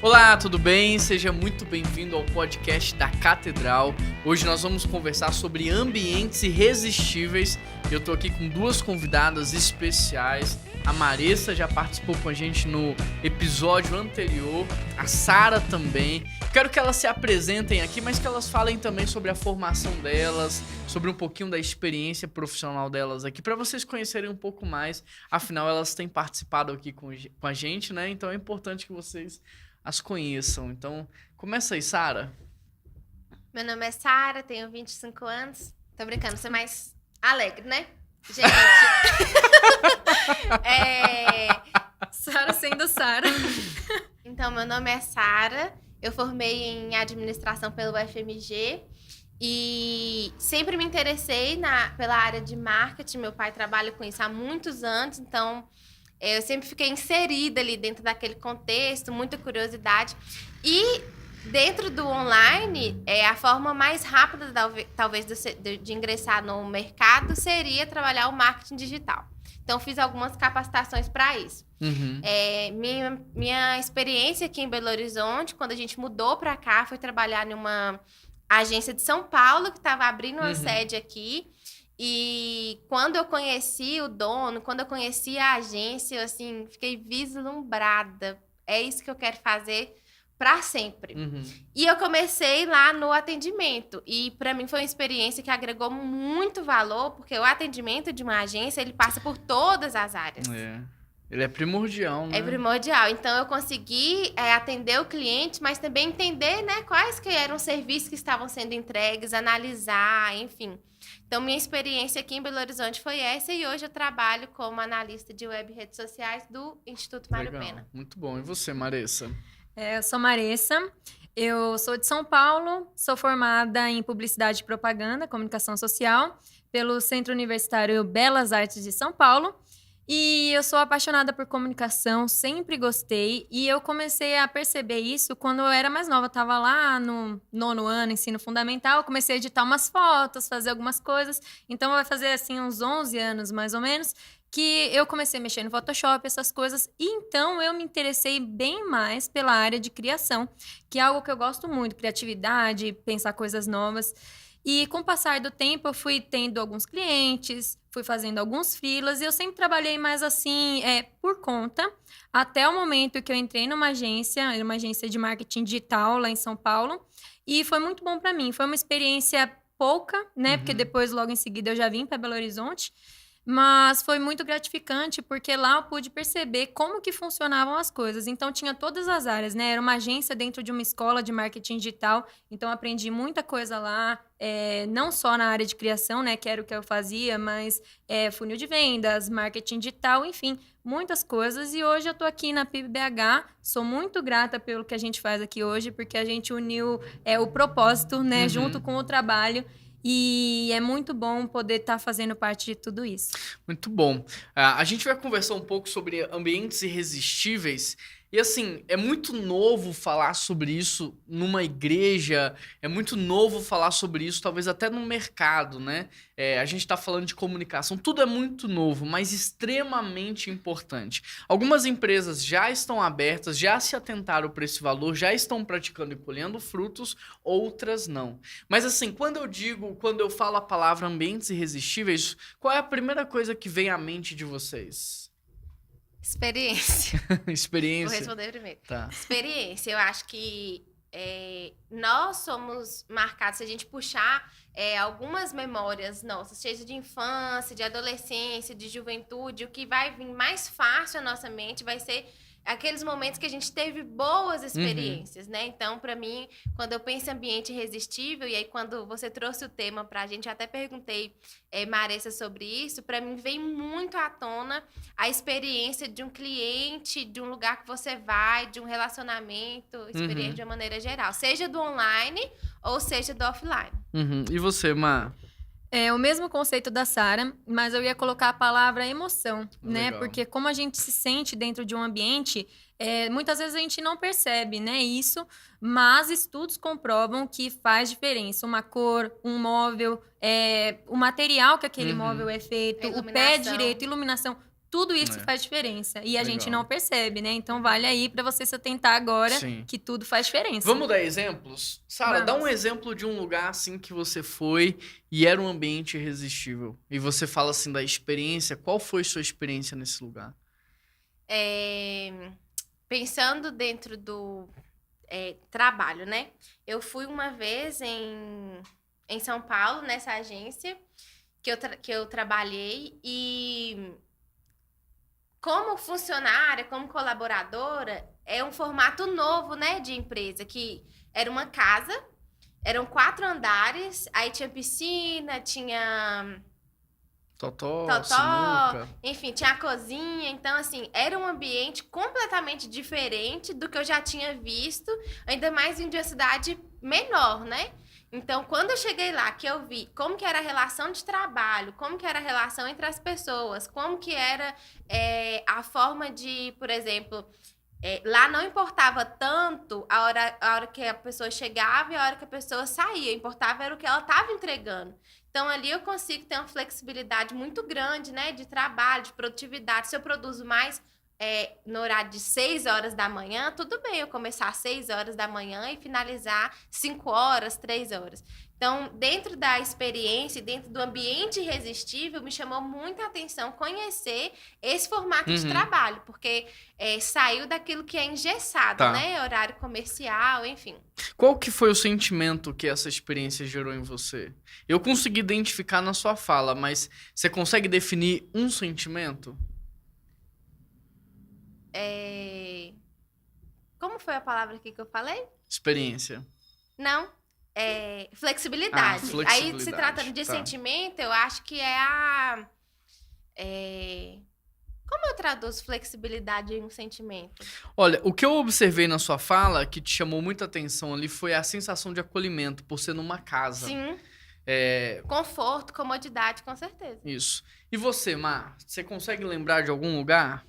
Olá, tudo bem? Seja muito bem-vindo ao podcast da Catedral. Hoje nós vamos conversar sobre ambientes irresistíveis. Eu tô aqui com duas convidadas especiais. A Maressa já participou com a gente no episódio anterior, a Sara também. Quero que elas se apresentem aqui, mas que elas falem também sobre a formação delas, sobre um pouquinho da experiência profissional delas aqui, para vocês conhecerem um pouco mais. Afinal, elas têm participado aqui com a gente, né? Então é importante que vocês as conheçam. Então, começa aí, Sara. Meu nome é Sara, tenho 25 anos. Tô brincando, você é mais alegre, né? Gente. Sara sendo Sara. Então, meu nome é Sara. Eu formei em administração pelo UFMG e sempre me interessei pela área de marketing. Meu pai trabalha com isso há muitos anos, então eu sempre fiquei inserida ali dentro daquele contexto, muita curiosidade. E dentro do online, a forma mais rápida, talvez, de ingressar no mercado seria trabalhar o marketing digital. Então, fiz algumas capacitações para isso. Uhum. Minha experiência aqui em Belo Horizonte, quando a gente mudou para cá, foi trabalhar numa agência de São Paulo, que estava abrindo uma sede aqui. E quando eu conheci o dono, quando eu conheci a agência, eu, assim, fiquei vislumbrada. É isso que eu quero fazer para sempre. E eu comecei lá no atendimento. E para mim foi uma experiência que agregou muito valor, porque o atendimento de uma agência, ele passa por todas as áreas. Ele é primordial, né? É primordial. Então, eu consegui atender o cliente, mas também entender, né, quais que eram os serviços que estavam sendo entregues, analisar, enfim. Então, minha experiência aqui em Belo Horizonte foi essa e hoje eu trabalho como analista de web e redes sociais do Instituto Mário Pena. Muito bom. E você, Maressa? Eu sou Maressa, eu sou de São Paulo, sou formada em Publicidade e Propaganda, Comunicação Social, pelo Centro Universitário Belas Artes de São Paulo. E eu sou apaixonada por comunicação, sempre gostei. E eu comecei a perceber isso quando eu era mais nova. Eu estava lá no 9º ano, ensino fundamental. Comecei a editar umas fotos, fazer algumas coisas. Então, vai fazer, assim, uns 11 anos, mais ou menos, que eu comecei a mexer no Photoshop, essas coisas. E então, eu me interessei bem mais pela área de criação, que é algo que eu gosto muito. Criatividade, pensar coisas novas. E com o passar do tempo, eu fui tendo alguns clientes, fui fazendo alguns freelas, e eu sempre trabalhei mais assim, por conta, até o momento que eu entrei numa agência de marketing digital lá em São Paulo, e foi muito bom para mim. Foi uma experiência pouca, né? Porque depois, logo em seguida, eu já vim para Belo Horizonte. Mas foi muito gratificante, porque lá eu pude perceber como que funcionavam as coisas. Então, tinha todas as áreas, né? Era uma agência dentro de uma escola de marketing digital. Então, aprendi muita coisa lá, não só na área de criação, né? Que era o que eu fazia, mas funil de vendas, marketing digital, enfim, muitas coisas. E hoje eu tô aqui na PIB-BH. Sou muito grata pelo que a gente faz aqui hoje, porque a gente uniu o propósito, né? Junto com o trabalho. E é muito bom poder estar fazendo parte de tudo isso. Muito bom. A gente vai conversar um pouco sobre ambientes irresistíveis. E assim, é muito novo falar sobre isso numa igreja, é muito novo falar sobre isso, talvez até no mercado, né? A gente tá falando de comunicação, tudo é muito novo, mas extremamente importante. Algumas empresas já estão abertas, já se atentaram para esse valor, já estão praticando e colhendo frutos, outras não. Mas assim, quando eu falo a palavra ambientes irresistíveis, qual é a primeira coisa que vem à mente de vocês? Experiência. Experiência. Vou responder primeiro. Tá. Experiência. Eu acho que nós somos marcados, se a gente puxar algumas memórias nossas, cheias de infância, de adolescência, de juventude, o que vai vir mais fácil à nossa mente vai ser aqueles momentos que a gente teve boas experiências, né? Então, para mim, quando eu penso em ambiente irresistível, e aí quando você trouxe o tema pra gente, eu até perguntei, Maressa, sobre isso, para mim vem muito à tona a experiência de um cliente, de um lugar que você vai, de um relacionamento, experiência de uma maneira geral, seja do online ou seja do offline. E você, Má? É o mesmo conceito da Sara, mas eu ia colocar a palavra emoção, né? Legal. Porque como a gente se sente dentro de um ambiente, muitas vezes a gente não percebe, né, isso, mas estudos comprovam que faz diferença. Uma cor, um móvel, o material que aquele móvel é feito, o pé direito, iluminação, tudo isso faz diferença. E a gente Legal. não percebe, né? Então vale aí pra você se atentar agora Sim. que tudo faz diferença. Vamos dar exemplos? Sara, dá um Vamos. exemplo de um lugar assim que você foi e era um ambiente irresistível. E você fala assim da experiência. Qual foi sua experiência nesse lugar? Pensando dentro do trabalho, né? Eu fui uma vez em São Paulo, nessa agência que eu trabalhei, e como funcionária, como colaboradora, é um formato novo, né, de empresa, que era uma casa, eram 4 andares, aí tinha piscina, tinha Totó, totó, sinuca. enfim, tinha a cozinha. Então, assim, era um ambiente completamente diferente do que eu já tinha visto, ainda mais em uma cidade menor, né? Então, quando eu cheguei lá, que eu vi como que era a relação de trabalho, como que era a relação entre as pessoas, como que era a forma de, por exemplo, lá não importava tanto a hora que a pessoa chegava e a hora que a pessoa saía, importava era o que ela estava entregando. Então, ali eu consigo ter uma flexibilidade muito grande, né, de trabalho, de produtividade. Se eu produzo mais no horário de 6 horas da manhã, tudo bem eu começar às 6 horas da manhã e finalizar 5 horas, 3 horas. Então, dentro da experiência, dentro do ambiente irresistível, me chamou muita atenção conhecer esse formato de trabalho, porque saiu daquilo que é engessado, né? Horário comercial, enfim. Qual que foi o sentimento que essa experiência gerou em você? Eu consegui identificar na sua fala, mas você consegue definir um sentimento? Como foi a palavra aqui que eu falei? Experiência. Não. Flexibilidade. Flexibilidade. Aí, se tratando de sentimento, eu acho que como eu traduzo flexibilidade em um sentimento? Olha, o que eu observei na sua fala, que te chamou muita atenção ali, foi a sensação de acolhimento, por ser numa casa. Sim. Conforto, comodidade, com certeza. Isso. E você, Mar, você consegue lembrar de algum lugar?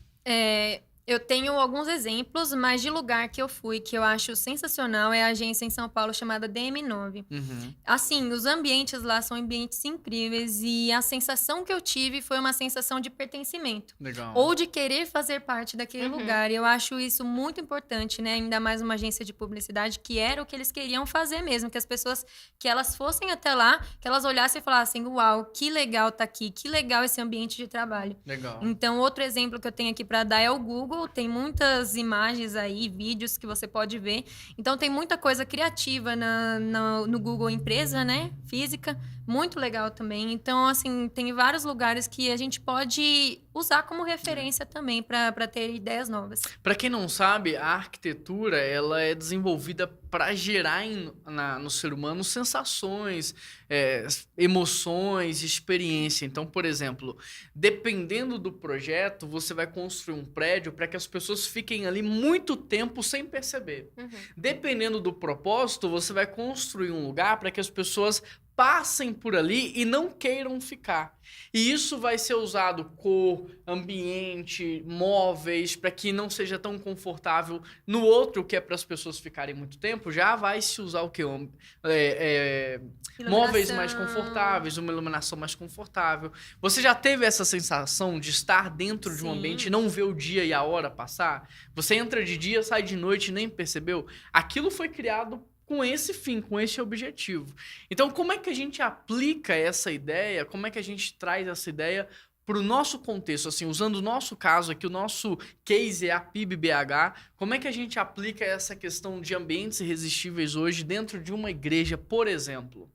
Eu tenho alguns exemplos, mas de lugar que eu fui, que eu acho sensacional, é a agência em São Paulo chamada DM9. Assim, os ambientes lá são ambientes incríveis e a sensação que eu tive foi uma sensação de pertencimento. Legal. Ou de querer fazer parte daquele lugar. E eu acho isso muito importante, né? Ainda mais uma agência de publicidade, que era o que eles queriam fazer mesmo. Que as pessoas, que elas fossem até lá, que elas olhassem e falassem, uau, que legal tá aqui, que legal esse ambiente de trabalho. Legal. Então, outro exemplo que eu tenho aqui para dar é o Google. Tem muitas imagens aí, vídeos que você pode ver. Então, tem muita coisa criativa no Google Empresa, né? Física. Muito legal também. Então, assim, tem vários lugares que a gente pode usar como referência também para ter ideias novas. Para quem não sabe, a arquitetura ela é desenvolvida para gerar no ser humano sensações, emoções, experiência. Então, por exemplo, dependendo do projeto, você vai construir um prédio para que as pessoas fiquem ali muito tempo sem perceber. Dependendo do propósito, você vai construir um lugar para que as pessoas passem por ali e não queiram ficar. E isso vai ser usado cor, ambiente, móveis, para que não seja tão confortável. No outro, que é para as pessoas ficarem muito tempo, já vai se usar o quê? Móveis mais confortáveis, uma iluminação mais confortável. Você já teve essa sensação de estar dentro de um ambiente e não ver o dia e a hora passar? Você entra de dia, sai de noite e nem percebeu? Aquilo foi criado com esse fim, com esse objetivo. Então, como é que a gente aplica essa ideia? Como é que a gente traz essa ideia para o nosso contexto? Assim, usando o nosso caso aqui, o nosso case é a PIB-BH, como é que a gente aplica essa questão de ambientes irresistíveis hoje dentro de uma igreja, por exemplo?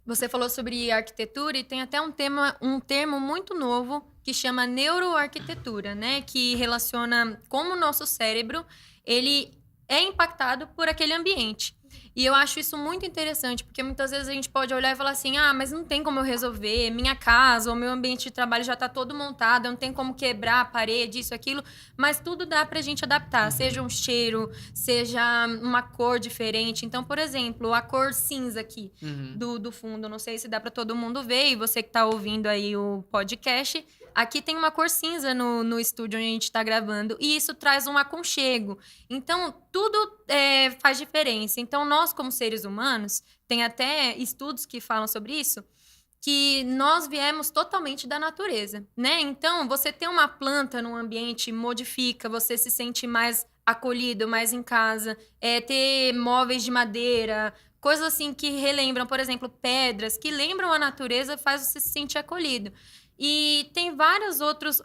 Você falou sobre arquitetura e tem até um termo muito novo que chama neuroarquitetura, né? Que relaciona como o nosso cérebro, ele é impactado por aquele ambiente. E eu acho isso muito interessante, porque muitas vezes a gente pode olhar e falar assim, mas não tem como eu resolver, minha casa ou meu ambiente de trabalho já está todo montado, eu não tenho como quebrar a parede, isso, aquilo, mas tudo dá pra gente adaptar, seja um cheiro, seja uma cor diferente. Então, por exemplo, a cor cinza aqui do fundo, não sei se dá pra todo mundo ver, e você que tá ouvindo aí o podcast, aqui tem uma cor cinza no estúdio onde a gente está gravando, e isso traz um aconchego. Então, tudo faz diferença. Então, nós, como seres humanos, tem até estudos que falam sobre isso, que nós viemos totalmente da natureza, né? Então, você ter uma planta no ambiente modifica, você se sente mais acolhido, mais em casa, ter móveis de madeira, coisas assim que relembram, por exemplo, pedras, que lembram a natureza, faz você se sentir acolhido. E tem várias outras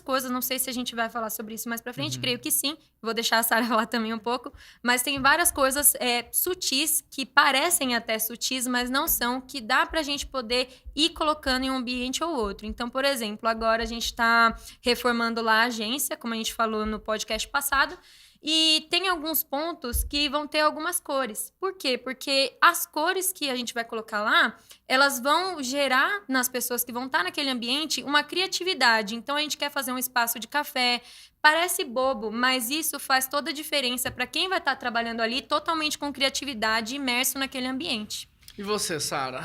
coisas, não sei se a gente vai falar sobre isso mais pra frente, creio que sim. Vou deixar a Sara falar também um pouco. Mas tem várias coisas sutis, que parecem até sutis, mas não são, que dá pra gente poder ir colocando em um ambiente ou outro. Então, por exemplo, agora a gente tá reformando lá a agência, como a gente falou no podcast passado, e tem alguns pontos que vão ter algumas cores. Por quê? Porque as cores que a gente vai colocar lá, elas vão gerar nas pessoas que vão estar naquele ambiente uma criatividade. Então, a gente quer fazer um espaço de café. Parece bobo, mas isso faz toda a diferença para quem vai estar trabalhando ali totalmente com criatividade, imerso naquele ambiente. E você, Sara?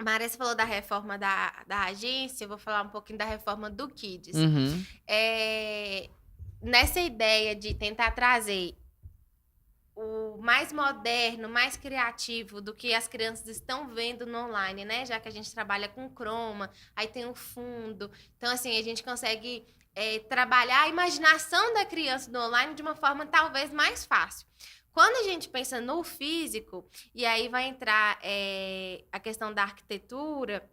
Maria, você falou da reforma da agência, eu vou falar um pouquinho da reforma do Kids. Nessa ideia de tentar trazer o mais moderno, mais criativo do que as crianças estão vendo no online, né? Já que a gente trabalha com croma, aí tem o fundo. Então, assim, a gente consegue trabalhar a imaginação da criança no online de uma forma talvez mais fácil. Quando a gente pensa no físico, e aí vai entrar a questão da arquitetura,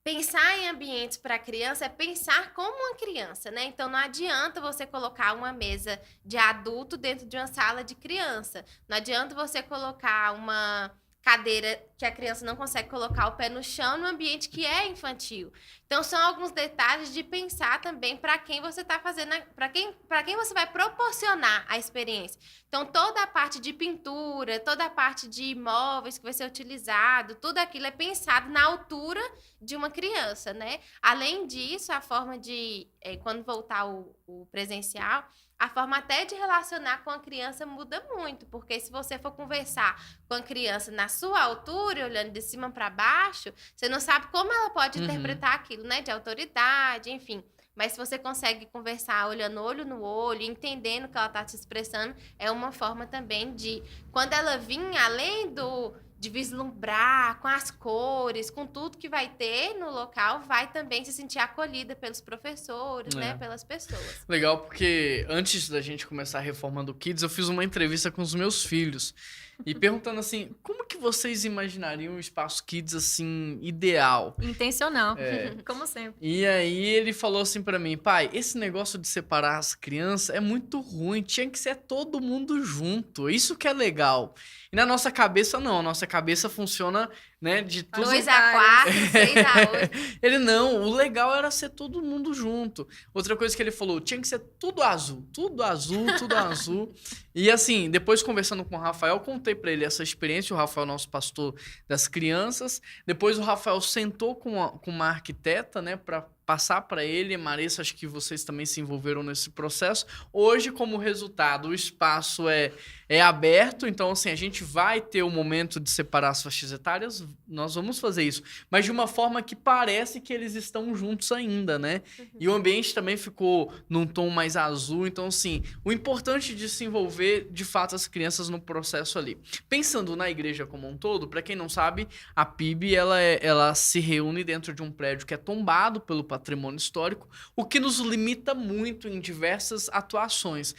pensar em ambientes para criança é pensar como uma criança, né? Então, não adianta você colocar uma mesa de adulto dentro de uma sala de criança. Não adianta você colocar uma cadeira que a criança não consegue colocar o pé no chão no ambiente que é infantil. Então, são alguns detalhes de pensar também para quem você está fazendo, para quem você vai proporcionar a experiência. Então, toda a parte de pintura, toda a parte de imóveis que vai ser utilizado, tudo aquilo é pensado na altura de uma criança, né? Além disso, a forma de, quando voltar o presencial, a forma até de relacionar com a criança muda muito, porque se você for conversar com a criança na sua altura, olhando de cima para baixo, você não sabe como ela pode interpretar aquilo, né? De autoridade, enfim. Mas se você consegue conversar olhando olho no olho, entendendo o que ela está te expressando, é uma forma também de, quando ela vir, além de vislumbrar com as cores, com tudo que vai ter no local, vai também se sentir acolhida pelos professores, né? Pelas pessoas. Legal, porque antes da gente começar a reforma do Kids, eu fiz uma entrevista com os meus filhos. E perguntando assim, como que vocês imaginariam o espaço Kids, assim, ideal? Intencional, como sempre. E aí ele falou assim pra mim, pai, esse negócio de separar as crianças é muito ruim, tinha que ser todo mundo junto, isso que é legal. E na nossa cabeça, não, a nossa cabeça funciona, né, de tudo... 2 a 4, 6 a 8. Ele não, o legal era ser todo mundo junto. Outra coisa que ele falou, tinha que ser tudo azul, tudo azul, tudo azul. E assim, depois conversando com o Rafael, contei pra ele essa experiência, o Rafael é nosso pastor das crianças. Depois o Rafael sentou com uma arquiteta, né, pra passar para ele. Marissa, acho que vocês também se envolveram nesse processo. Hoje, como resultado, o espaço é aberto, então assim, a gente vai ter o momento de separar as faixas etárias, nós vamos fazer isso, mas de uma forma que parece que eles estão juntos ainda, né? E o ambiente também ficou num tom mais azul, então assim, o importante de se envolver, de fato, as crianças no processo ali. Pensando na igreja como um todo, para quem não sabe, a PIB, ela se reúne dentro de um prédio que é tombado pelo patrimônio histórico, o que nos limita muito em diversas atuações.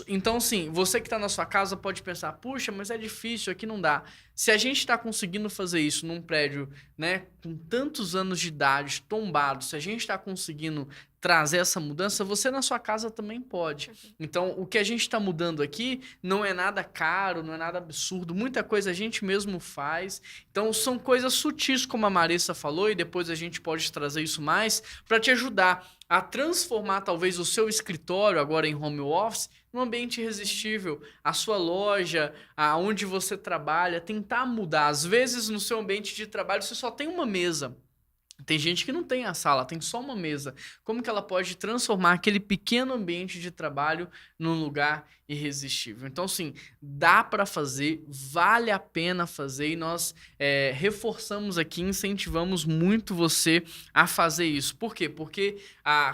Então, assim, você que está na sua casa pode pensar, puxa, mas é difícil, aqui não dá. Se a gente está conseguindo fazer isso num prédio, né, com tantos anos de idade, tombado, se a gente está conseguindo trazer essa mudança, você na sua casa também pode. Então, o que a gente está mudando aqui não é nada caro, não é nada absurdo, muita coisa a gente mesmo faz. Então, são coisas sutis, como a Marissa falou, e depois a gente pode trazer isso mais para te ajudar a transformar talvez o seu escritório, agora em home office, num ambiente irresistível. A sua loja, aonde você trabalha, tentar mudar. Às vezes, no seu ambiente de trabalho, você só tem uma mesa. Tem gente que não tem a sala, tem só uma mesa. Como que ela pode transformar aquele pequeno ambiente de trabalho num lugar irresistível? Então, assim, dá para fazer, vale a pena fazer e nós reforçamos aqui, incentivamos muito você a fazer isso. Por quê? Porque,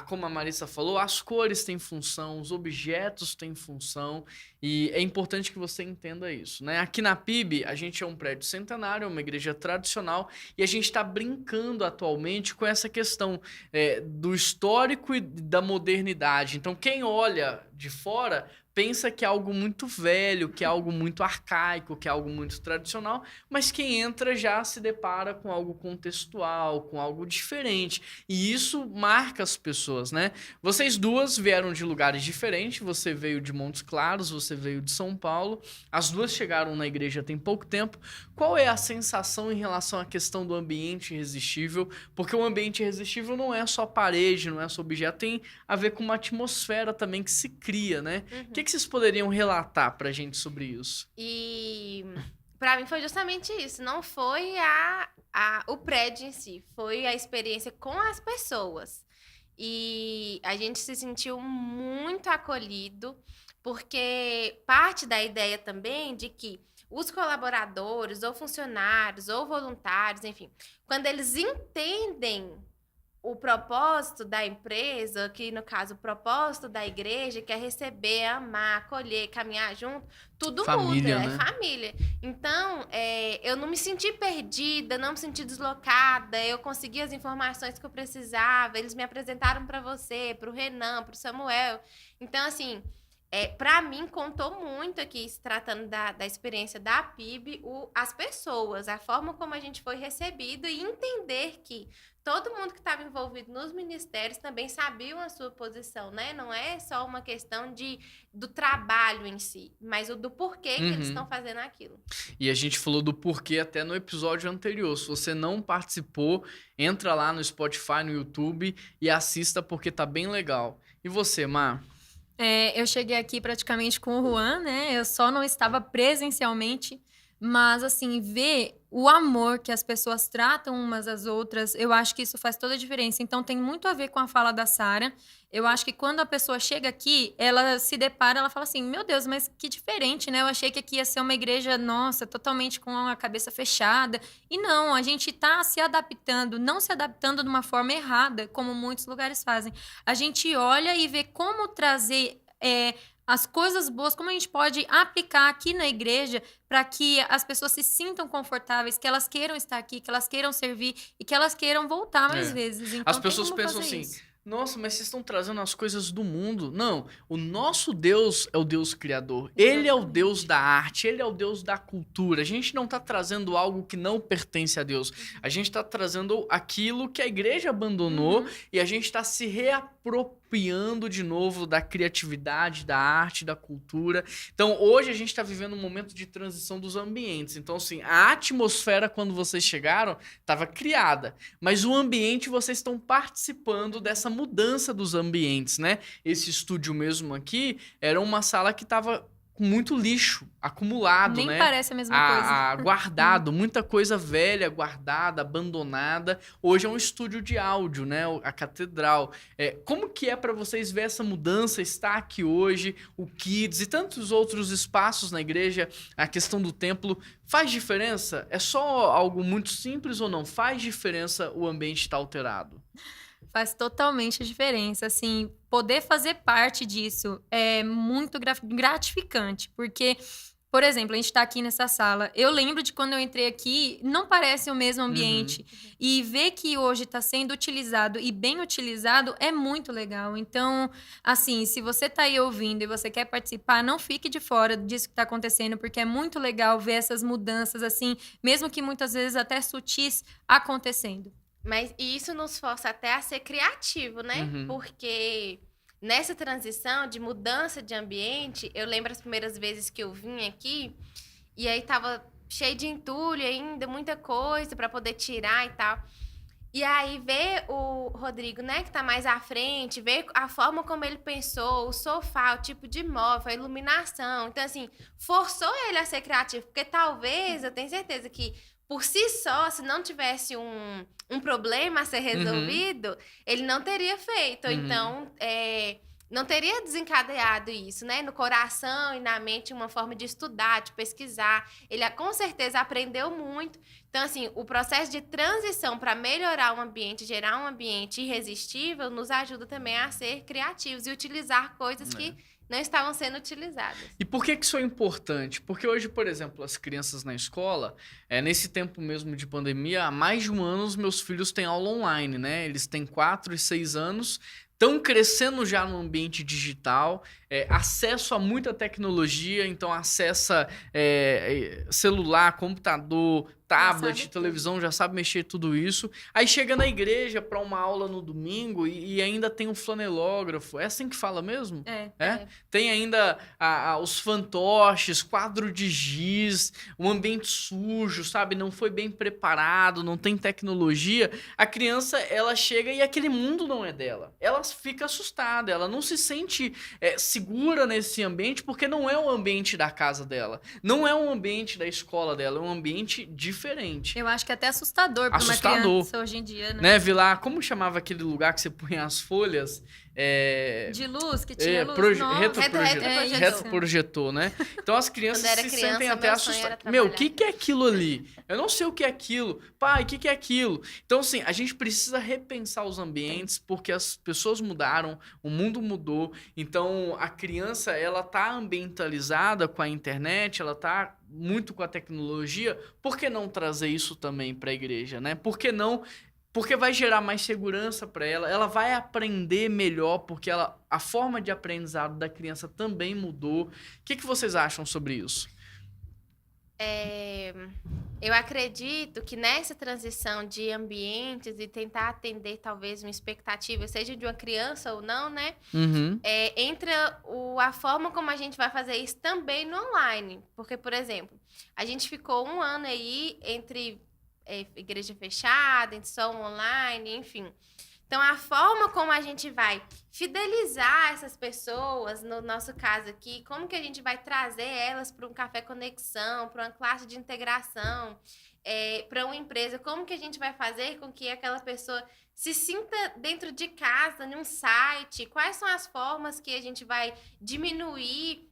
como a Marissa falou, as cores têm função, os objetos têm função e é importante que você entenda isso, né? Aqui na PIB, a gente é um prédio centenário, é uma igreja tradicional e a gente está brincando atualmente com essa questão do histórico e da modernidade. Então, quem olha de fora pensa que é algo muito velho, que é algo muito arcaico, que é algo muito tradicional, mas quem entra já se depara com algo contextual, com algo diferente. E isso marca as pessoas, né? Vocês duas vieram de lugares diferentes, você veio de Montes Claros, você veio de São Paulo, as duas chegaram na igreja tem pouco tempo. Qual é a sensação em relação à questão do ambiente irresistível? Porque o ambiente irresistível não é só parede, não é só objeto, tem a ver com uma atmosfera também que se cria, né? O que vocês poderiam relatar pra gente sobre isso? E para mim foi justamente isso. Não foi o prédio em si, foi a experiência com as pessoas. E a gente se sentiu muito acolhido, porque parte da ideia também de que os colaboradores, ou funcionários, ou voluntários, enfim, quando eles entendem o propósito da empresa, que no caso o propósito da igreja, que é receber, amar, acolher, caminhar junto, tudo Família, muda, né? é família. Então, eu não me senti perdida, não me senti deslocada, eu consegui as informações que eu precisava, eles me apresentaram para você, para o Renan, para o Samuel. Então, assim, para mim, contou muito aqui, se tratando da experiência da PIB, as pessoas, a forma como a gente foi recebido e entender que todo mundo que estava envolvido nos ministérios também sabiam a sua posição, né? Não é só uma questão do trabalho em si, mas do porquê que eles estão fazendo aquilo. E a gente falou do porquê até no episódio anterior. Se você não participou, entra lá no Spotify, no YouTube e assista porque tá bem legal. E você, Mar? Eu cheguei aqui praticamente com o Juan, né? Eu só não estava presencialmente, mas, assim, ver o amor que as pessoas tratam umas às outras, eu acho que isso faz toda a diferença. Então, tem muito a ver com a fala da Sara. Eu acho que quando a pessoa chega aqui, ela se depara, ela fala assim, meu Deus, mas que diferente, né? Eu achei que aqui ia ser uma igreja, nossa, totalmente com a cabeça fechada. E não, a gente tá se adaptando, não se adaptando de uma forma errada, como muitos lugares fazem. A gente olha e vê como trazer as coisas boas, como a gente pode aplicar aqui na igreja para que as pessoas se sintam confortáveis, que elas queiram estar aqui, que elas queiram servir e que elas queiram voltar mais vezes. Então, as pessoas pensam assim, nossa, mas vocês estão trazendo as coisas do mundo. Não, o nosso Deus é o Deus criador. Ele é o Deus da arte, ele é o Deus da cultura. A gente não está trazendo algo que não pertence a Deus. A gente está trazendo aquilo que a igreja abandonou e a gente está se reapropriando de novo da criatividade, da arte, da cultura. Então, hoje a gente está vivendo um momento de transição dos ambientes. Então, assim, a atmosfera, quando vocês chegaram, estava criada. Mas o ambiente, vocês estão participando dessa mudança dos ambientes, né? Esse estúdio mesmo aqui era uma sala que estava com muito lixo acumulado, Nem né? parece a mesma coisa. Guardado, muita coisa velha guardada, abandonada. Hoje é um estúdio de áudio, né? A Catedral. Como que é para vocês ver essa mudança, estar aqui hoje, o Kids e tantos outros espaços na igreja, a questão do templo, faz diferença? É só algo muito simples ou não? Faz diferença o ambiente estar alterado? Faz totalmente a diferença, assim, poder fazer parte disso é muito gratificante, porque, por exemplo, a gente tá aqui nessa sala, eu lembro de quando eu entrei aqui, não parece o mesmo ambiente, e ver que hoje tá sendo utilizado e bem utilizado é muito legal. Então, assim, se você tá aí ouvindo e você quer participar, não fique de fora disso que tá acontecendo, porque é muito legal ver essas mudanças, assim, mesmo que muitas vezes até sutis, acontecendo. Mas isso nos força até a ser criativo, né? Porque nessa transição de mudança de ambiente, eu lembro as primeiras vezes que eu vim aqui, e aí tava cheio de entulho ainda, muita coisa para poder tirar e tal. E aí ver o Rodrigo, né, que tá mais à frente, ver a forma como ele pensou, o sofá, o tipo de móvel, a iluminação. Então, assim, forçou ele a ser criativo, porque talvez, eu tenho certeza que por si só, se não tivesse um problema a ser resolvido, ele não teria feito. Então, não teria desencadeado isso, né? No coração e na mente, uma forma de estudar, de pesquisar. Ele, com certeza, aprendeu muito. Então, assim, o processo de transição para melhorar o ambiente, gerar um ambiente irresistível, nos ajuda também a ser criativos e utilizar coisas que não estavam sendo utilizadas. E por que isso é importante? Porque hoje, por exemplo, as crianças na escola, nesse tempo mesmo de pandemia, há mais de um ano os meus filhos têm aula online, né? Eles têm 4 e 6 anos, estão crescendo já no ambiente digital, acesso a muita tecnologia, então acessa celular, computador, tablet, televisão, já sabe mexer tudo isso. Aí chega na igreja para uma aula no domingo e ainda tem um flanelógrafo. É assim que fala mesmo? Tem ainda os fantoches, quadro de giz, um ambiente sujo, sabe? Não foi bem preparado, não tem tecnologia. A criança, ela chega e aquele mundo não é dela. Ela fica assustada, ela não se sente segura nesse ambiente porque não é o ambiente da casa dela. Não é o ambiente da escola dela, é um ambiente diferente. Eu acho que é até assustador para uma criança hoje em dia, né? Vilar, como chamava aquele lugar que você punha as folhas? De luz, que tinha luz. Retroprojetor, né? Então as crianças se sentem até assustadas. Meu, o que é aquilo ali? Eu não sei o que é aquilo. Pai, o que é aquilo? Então, assim, a gente precisa repensar os ambientes porque as pessoas mudaram, o mundo mudou. Então, a criança, ela tá ambientalizada com a internet, ela tá muito com a tecnologia. Por que não trazer isso também para a igreja, né? Por que não? Porque vai gerar mais segurança para ela, ela vai aprender melhor, porque a forma de aprendizado da criança também mudou. O que vocês acham sobre isso? Eu acredito que nessa transição de ambientes e tentar atender talvez uma expectativa, seja de uma criança ou não, né? Entra a forma como a gente vai fazer isso também no online. Porque, por exemplo, a gente ficou 1 ano aí entre igreja fechada, entre só online, enfim. Então, a forma como a gente vai fidelizar essas pessoas, no nosso caso aqui, como que a gente vai trazer elas para um café conexão, para uma classe de integração, para uma empresa, como que a gente vai fazer com que aquela pessoa se sinta dentro de casa, num site, quais são as formas que a gente vai diminuir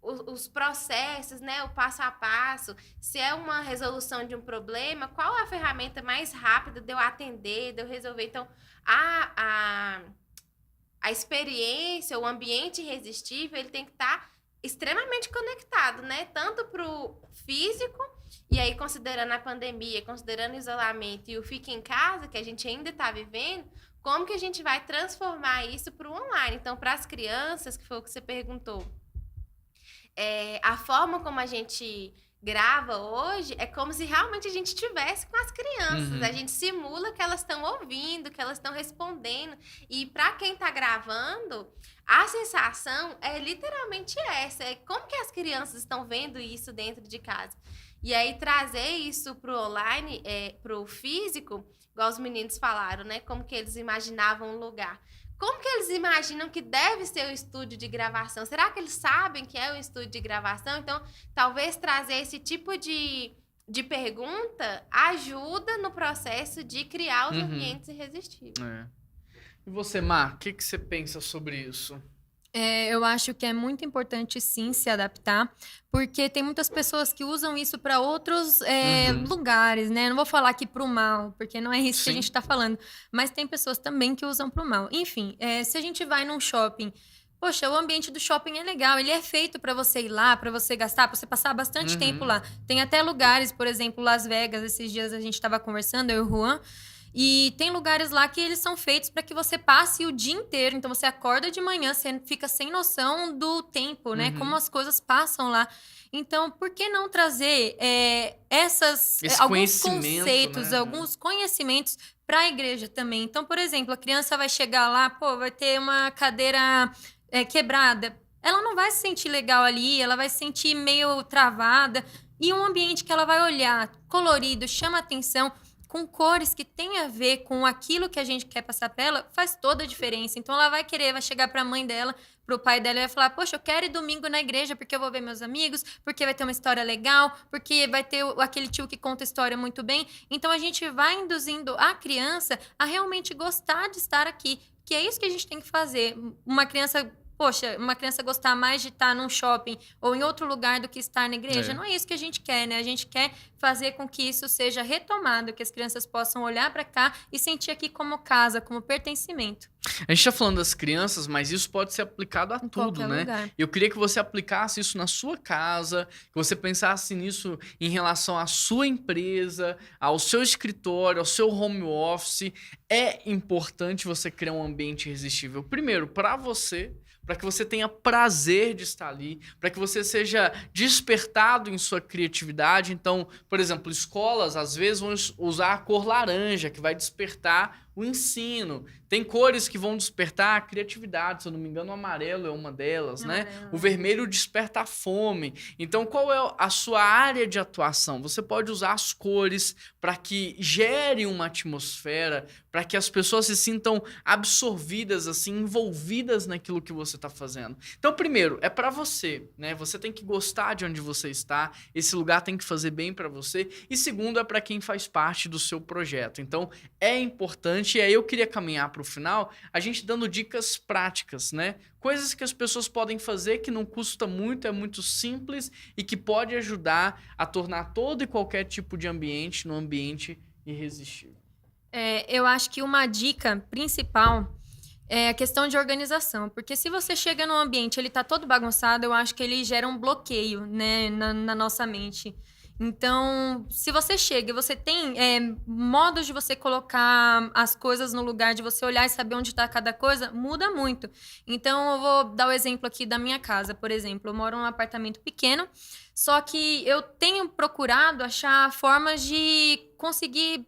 os processos, né, o passo a passo, se é uma resolução de um problema, qual é a ferramenta mais rápida de eu atender, de eu resolver. Então, a experiência, o ambiente irresistível, ele tem que estar extremamente conectado, né, tanto para o físico, e aí considerando a pandemia, considerando o isolamento e o fica em casa, que a gente ainda está vivendo, como que a gente vai transformar isso para o online? Então, para as crianças, que foi o que você perguntou, a forma como a gente grava hoje é como se realmente a gente estivesse com as crianças. A gente simula que elas estão ouvindo, que elas estão respondendo. E para quem está gravando, a sensação é literalmente essa. É como que as crianças estão vendo isso dentro de casa. E aí trazer isso para o online, para o físico, igual os meninos falaram, né? Como que eles imaginavam um lugar. Como que eles imaginam que deve ser o estúdio de gravação? Será que eles sabem que é o estúdio de gravação? Então, talvez trazer esse tipo de pergunta ajuda no processo de criar os ambientes irresistíveis. E você, Mar, o que você pensa sobre isso? Eu acho que é muito importante, sim, se adaptar, porque tem muitas pessoas que usam isso para outros lugares, né? Não vou falar aqui pro mal, porque não é isso que a gente está falando, mas tem pessoas também que usam pro mal. Enfim, se a gente vai num shopping, poxa, o ambiente do shopping é legal, ele é feito para você ir lá, para você gastar, para você passar bastante tempo lá. Tem até lugares, por exemplo, Las Vegas, esses dias a gente estava conversando, eu e o Juan, e tem lugares lá que eles são feitos para que você passe o dia inteiro. Então, você acorda de manhã, você fica sem noção do tempo, né? Como as coisas passam lá. Então, por que não trazer alguns conceitos, né? Alguns conhecimentos para a igreja também? Então, por exemplo, a criança vai chegar lá, vai ter uma cadeira quebrada. Ela não vai se sentir legal ali, ela vai se sentir meio travada. E um ambiente que ela vai olhar colorido, chama atenção, com cores que tem a ver com aquilo que a gente quer passar para ela, faz toda a diferença. Então ela vai chegar para a mãe dela, para o pai dela e vai falar: poxa, eu quero ir domingo na igreja porque eu vou ver meus amigos, porque vai ter uma história legal, porque vai ter aquele tio que conta história muito bem. Então a gente vai induzindo a criança a realmente gostar de estar aqui, que é isso que a gente tem que fazer. Uma criança gostar mais de estar num shopping ou em outro lugar do que estar na igreja, não é isso que a gente quer, né? A gente quer fazer com que isso seja retomado, que as crianças possam olhar para cá e sentir aqui como casa, como pertencimento. A gente tá falando das crianças, mas isso pode ser aplicado a Em tudo, qualquer né? lugar. Eu queria que você aplicasse isso na sua casa, que você pensasse nisso em relação à sua empresa, ao seu escritório, ao seu home office. É importante você criar um ambiente irresistível. Primeiro, para você, para que você tenha prazer de estar ali, para que você seja despertado em sua criatividade. Então, por exemplo, escolas às vezes vão usar a cor laranja, que vai despertar o ensino. Tem cores que vão despertar a criatividade, se eu não me engano, o amarelo é uma delas, né? O vermelho desperta a fome. Então, qual é a sua área de atuação? Você pode usar as cores para que gere uma atmosfera, para que as pessoas se sintam absorvidas, assim, envolvidas naquilo que você está fazendo. Então, primeiro, é para você, né? Você tem que gostar de onde você está, esse lugar tem que fazer bem para você. E segundo, é para quem faz parte do seu projeto. Então, é importante. E aí eu queria caminhar para o final, a gente dando dicas práticas, né? Coisas que as pessoas podem fazer que não custa muito, é muito simples e que pode ajudar a tornar todo e qualquer tipo de ambiente num ambiente irresistível. Eu acho que uma dica principal é a questão de organização, porque se você chega num ambiente, ele tá todo bagunçado, eu acho que ele gera um bloqueio, né, na nossa mente. Então, se você chega e você tem modos de você colocar as coisas no lugar, de você olhar e saber onde está cada coisa, muda muito. Então, eu vou dar o exemplo aqui da minha casa, por exemplo. Eu moro num apartamento pequeno, só que eu tenho procurado achar formas de conseguir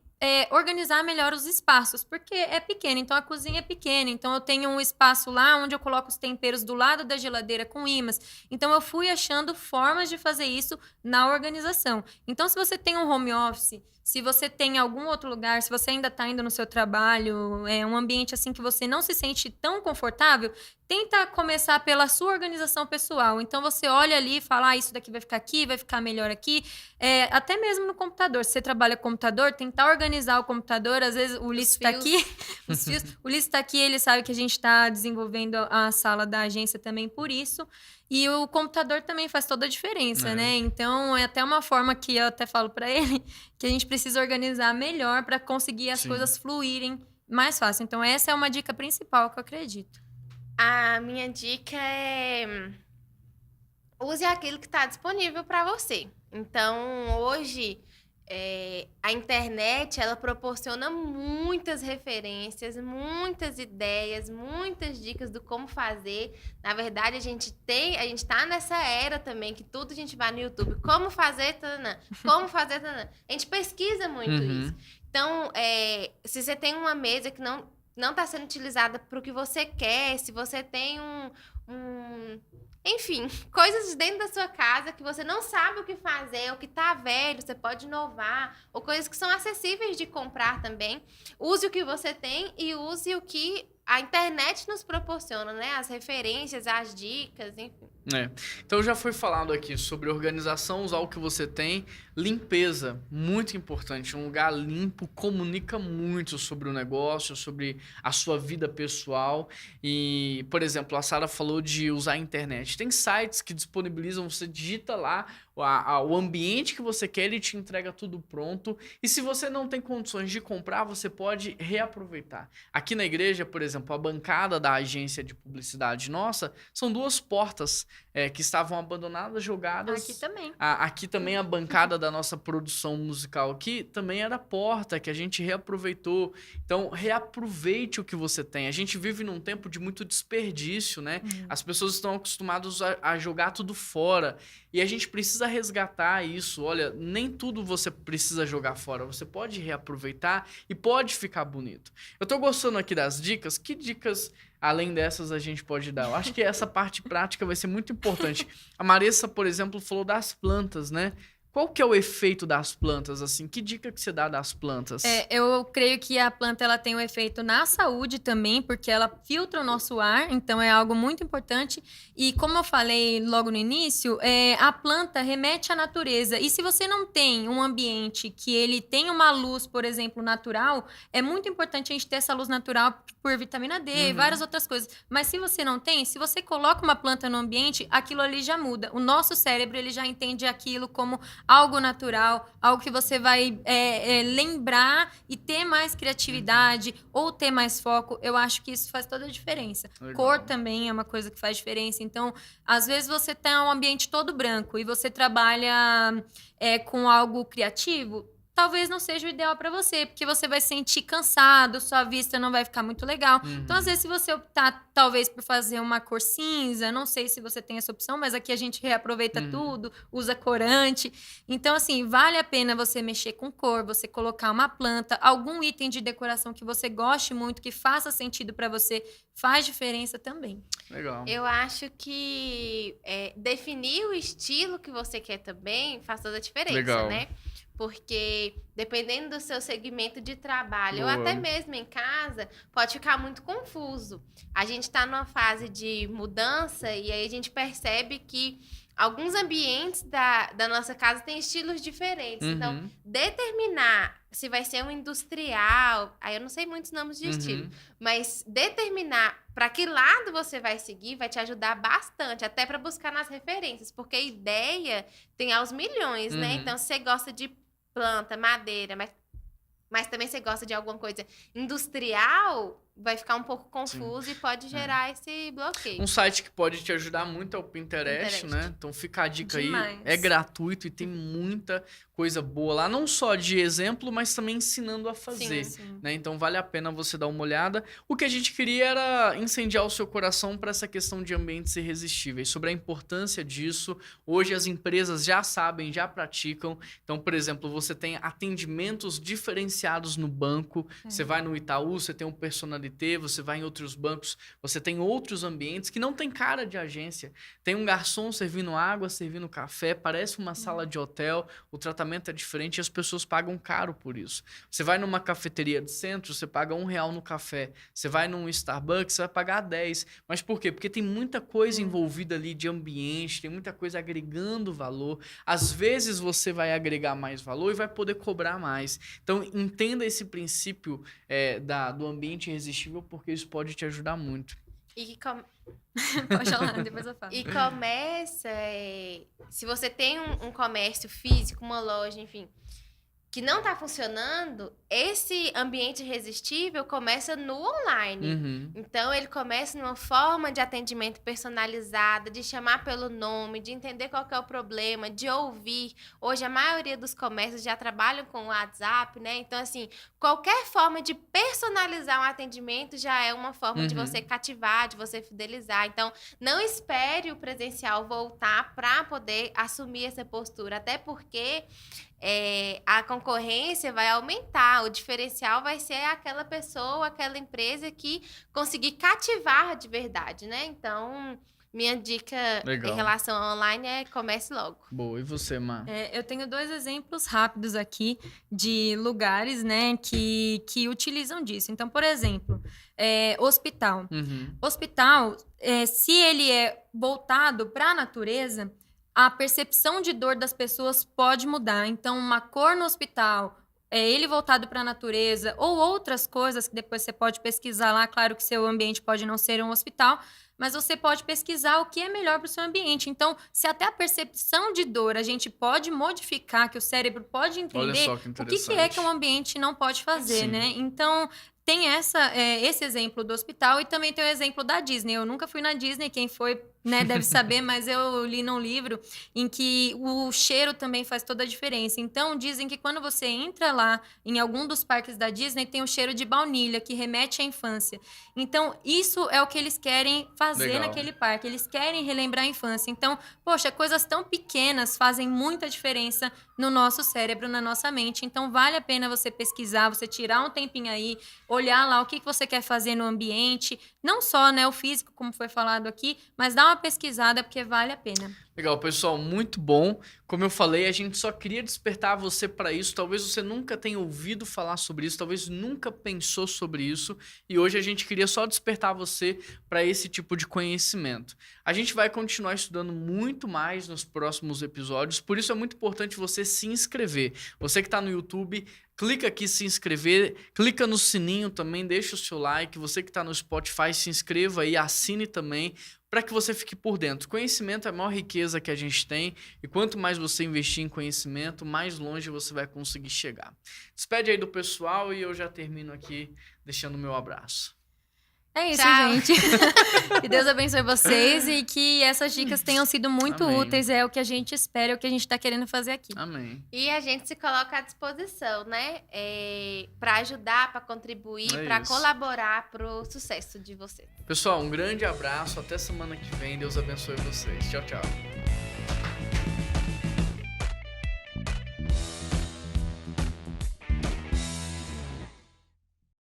organizar melhor os espaços, porque é pequeno, então a cozinha é pequena, então eu tenho um espaço lá onde eu coloco os temperos do lado da geladeira com ímãs, então eu fui achando formas de fazer isso na organização. Então, se você tem um home office, se você tem algum outro lugar, se você ainda está indo no seu trabalho, um ambiente assim que você não se sente tão confortável, tenta começar pela sua organização pessoal. Então, você olha ali e fala: isso daqui vai ficar aqui, vai ficar melhor aqui. Até mesmo no computador. Se você trabalha com computador, tentar organizar o computador. Às vezes, o Ulisses está aqui. Os fios. O Ulisses está aqui, ele sabe que a gente está desenvolvendo a sala da agência também por isso. E o computador também faz toda a diferença, né? Então, é até uma forma que eu até falo para ele que a gente precisa organizar melhor para conseguir as coisas fluírem mais fácil. Então, essa é uma dica principal que eu acredito. A minha dica é: use aquilo que está disponível para você. Então, hoje, a internet, ela proporciona muitas referências, muitas ideias, muitas dicas do como fazer. Na verdade, a gente está nessa era também que tudo a gente vai no YouTube. Como fazer, tanana, como fazer, tanana. A gente pesquisa muito isso. Então, se você tem uma mesa que não está sendo utilizada para o que você quer, se você tem enfim, coisas dentro da sua casa que você não sabe o que fazer, ou que tá velho, você pode inovar, ou coisas que são acessíveis de comprar também. Use o que você tem e use o que a internet nos proporciona, né? As referências, as dicas, enfim. Então já foi falado aqui sobre organização, usar o que você tem, limpeza, muito importante. Um lugar limpo comunica muito sobre o negócio, sobre a sua vida pessoal. E, por exemplo, a Sara falou de usar a internet. Tem sites que disponibilizam, você digita lá o ambiente que você quer, ele te entrega tudo pronto. E se você não tem condições de comprar, você pode reaproveitar. Aqui na igreja, por exemplo, a bancada da agência de publicidade nossa, são 2 portas que estavam abandonadas, jogadas. Aqui também. Aqui também a bancada da nossa produção musical aqui também era porta, que a gente reaproveitou. Então, reaproveite o que você tem. A gente vive num tempo de muito desperdício, né? As pessoas estão acostumadas a jogar tudo fora. E a gente precisa resgatar isso. Olha, nem tudo você precisa jogar fora. Você pode reaproveitar e pode ficar bonito. Eu tô gostando aqui das dicas. Que dicas, além dessas, a gente pode dar? Eu acho que essa parte prática vai ser muito importante. A Marissa, por exemplo, falou das plantas, né? qual que é o efeito das plantas, assim? Que dica que você dá das plantas? Eu creio que a planta ela tem um efeito na saúde também, porque ela filtra o nosso ar, então é algo muito importante. E como eu falei logo no início, a planta remete à natureza. E se você não tem um ambiente que ele tem uma luz, por exemplo, natural, é muito importante a gente ter essa luz natural por vitamina D e várias outras coisas. Mas se você não tem, se você coloca uma planta no ambiente, aquilo ali já muda. O nosso cérebro ele já entende aquilo como algo natural, algo que você vai lembrar e ter mais criatividade ou ter mais foco. Eu acho que isso faz toda a diferença. Legal. Cor também é uma coisa que faz diferença. Então, às vezes você tem um ambiente todo branco e você trabalha com algo criativo, talvez não seja o ideal para você, porque você vai se sentir cansado, sua vista não vai ficar muito legal. Então, às vezes, se você optar, talvez, por fazer uma cor cinza, não sei se você tem essa opção, mas aqui a gente reaproveita tudo, usa corante. Então, assim, vale a pena você mexer com cor, você colocar uma planta, algum item de decoração que você goste muito, que faça sentido para você, faz diferença também. Legal. Eu acho que definir o estilo que você quer também faz toda a diferença, Legal. né? Porque dependendo do seu segmento de trabalho, ou Boa. até mesmo em casa, pode ficar muito confuso. A gente está numa fase de mudança e aí a gente percebe que alguns ambientes da nossa casa têm estilos diferentes. Então, determinar se vai ser um industrial, aí eu não sei muitos nomes de estilo, mas determinar para que lado você vai seguir vai te ajudar bastante, até para buscar nas referências, porque ideia tem aos milhões, né? Então, se você gosta de planta, madeira, mas também você gosta de alguma coisa industrial, vai ficar um pouco confuso e pode gerar esse bloqueio. Um site que pode te ajudar muito é o Pinterest, né? Então fica a dica Demais. aí. É gratuito e tem muita coisa boa lá. Não só de exemplo, mas também ensinando a fazer. Sim. Né? Então vale a pena você dar uma olhada. O que a gente queria era incendiar o seu coração para essa questão de ambientes irresistíveis, sobre a importância disso. Hoje as empresas já sabem, já praticam. Então, por exemplo, você tem atendimentos diferenciados no banco. Você vai no Itaú, você tem um personalizado, você vai em outros bancos, você tem outros ambientes que não tem cara de agência. Tem um garçom servindo água, servindo café, parece uma sala de hotel, o tratamento é diferente e as pessoas pagam caro por isso. Você vai numa cafeteria de centro, você paga R$1 no café. Você vai num Starbucks, você vai pagar 10. Mas por quê? Porque tem muita coisa envolvida ali de ambiente, tem muita coisa agregando valor. Às vezes você vai agregar mais valor e vai poder cobrar mais. Então entenda esse princípio do ambiente irresistível, porque isso pode te ajudar muito. Pode falar, depois eu falo. E começa, se você tem um comércio físico, uma loja, enfim, que não está funcionando, esse ambiente irresistível começa no online. Então, ele começa numa forma de atendimento personalizada, de chamar pelo nome, de entender qual que é o problema, de ouvir. Hoje, a maioria dos comércios já trabalham com o WhatsApp, né? Então, assim, qualquer forma de personalizar um atendimento já é uma forma de você cativar, de você fidelizar. Então, não espere o presencial voltar para poder assumir essa postura, até porque a concorrência vai aumentar, o diferencial vai ser aquela pessoa, aquela empresa que conseguir cativar de verdade, né? Então, minha dica Legal. em relação ao online é comece logo. Boa, e você, Má? Eu tenho 2 exemplos rápidos aqui de lugares, né, que utilizam disso. Então, por exemplo, hospital. Hospital, se ele é voltado para a natureza, a percepção de dor das pessoas pode mudar. Então, uma cor no hospital, ele voltado para a natureza, ou outras coisas que depois você pode pesquisar lá. Claro que seu ambiente pode não ser um hospital, mas você pode pesquisar o que é melhor para o seu ambiente. Então, se até a percepção de dor a gente pode modificar, que o cérebro pode entender o que é que um ambiente não pode fazer, Sim. né? Então, tem esse exemplo do hospital e também tem o exemplo da Disney. Eu nunca fui na Disney, quem foi, né, deve saber, mas eu li num livro em que o cheiro também faz toda a diferença. Então, dizem que quando você entra lá em algum dos parques da Disney, tem o cheiro de baunilha, que remete à infância. Então, isso é o que eles querem fazer Legal. naquele parque. Eles querem relembrar a infância. Então, poxa, coisas tão pequenas fazem muita diferença no nosso cérebro, na nossa mente. Então, vale a pena você pesquisar, você tirar um tempinho aí, olhar lá o que você quer fazer no ambiente. Não só, né, o físico, como foi falado aqui, mas dá uma pesquisada, porque vale a pena. Legal, pessoal, muito bom. Como eu falei, a gente só queria despertar você para isso. Talvez você nunca tenha ouvido falar sobre isso, talvez nunca pensou sobre isso. E hoje a gente queria só despertar você para esse tipo de conhecimento. A gente vai continuar estudando muito mais nos próximos episódios, por isso é muito importante você se inscrever. Você que está no YouTube, clica aqui se inscrever, clica no sininho também, deixa o seu like. Você que está no Spotify, se inscreva aí, assine também, para que você fique por dentro. Conhecimento é a maior riqueza que a gente tem, e quanto mais você investir em conhecimento, mais longe você vai conseguir chegar. Despede aí do pessoal e eu já termino aqui deixando o meu abraço. É isso, Tchau. gente. Que Deus abençoe vocês e que essas dicas tenham sido muito Amém. úteis. É o que a gente espera, é o que a gente está querendo fazer aqui. Amém. E a gente se coloca à disposição, né? Para ajudar, para contribuir, É para isso. colaborar para o sucesso de vocês. Pessoal, um grande abraço. Até semana que vem. Deus abençoe vocês. Tchau, tchau.